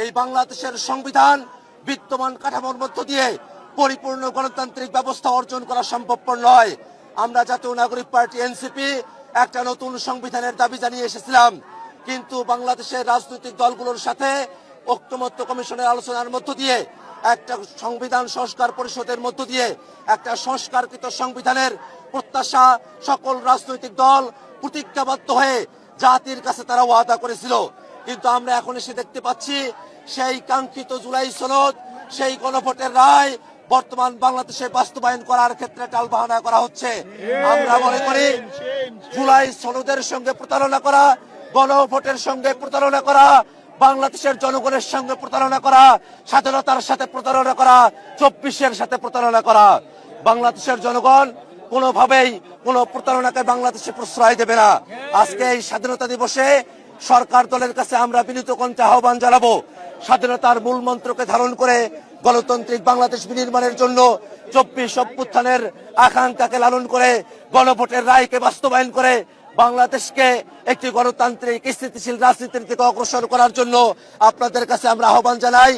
এই বাংলাদেশের সংবিধান বিদ্যমান কাঠামোর মধ্য দিয়ে পরিপূর্ণ গণতান্ত্রিক ব্যবস্থা অর্জন করা সম্ভবপর নয়। আমরা জাতীয় নাগরিক পার্টি এনসিপি একটা নতুন সংবিধানের দাবি জানিয়ে এসেছিলাম, কিন্তু বাংলাদেশের রাজনৈতিক দলগুলোর সাথে ঐকমত্য কমিশনের আলোচনার মধ্য দিয়ে একটা সংবিধান সংস্কার পরিষদের মধ্য দিয়ে একটা সংস্কারকৃত সংবিধানের প্রত্যাশা সকল রাজনৈতিক দল প্রতিজ্ঞাবদ্ধ হয়ে জাতির কাছে তারা ওয়াদা করেছিল। কিন্তু আমরা এখন এসে দেখতে পাচ্ছি সেই কাঙ্ক্ষিত জুলাই সনদ, সেই গণভোটের রায় বর্তমান বাংলাদেশে বাস্তবায়ন করার ক্ষেত্রে টালবাহানা করা হচ্ছে। আমরা মনে করি জুলাই সনদের সঙ্গে প্রতারণা করা, গণভোটের সঙ্গে প্রতারণা করা, বাংলাদেশের জনগণের সঙ্গে প্রতারণা করা, স্বাধীনতার সাথে প্রতারণা করা, 24-এর সাথে প্রতারণা করা। বাংলাদেশের জনগণ কোনোভাবেই কোনো প্রতারণাকে বাংলাদেশে প্রশ্রয় দেবে না। আজকে এই স্বাধীনতা দিবসে সরকার দলের কাছে আমরা বিনীত কণ্ঠে আহ্বান জানাবো, স্বাধীনতার মূল মন্ত্রকে ধারণ করে গণতান্ত্রিক বাংলাদেশ বিনির্মাণের জন্য 24 অভ্যুত্থানের আকাঙ্ক্ষাকে লালন করে গণভোটের রায়কে বাস্তবায়ন করে বাংলাদেশকে একটি গণতান্ত্রিক স্থিতিশীল রাজনীতির দিকে অগ্রসর করার জন্য আপনাদের কাছে আমরা আহ্বান জানাই।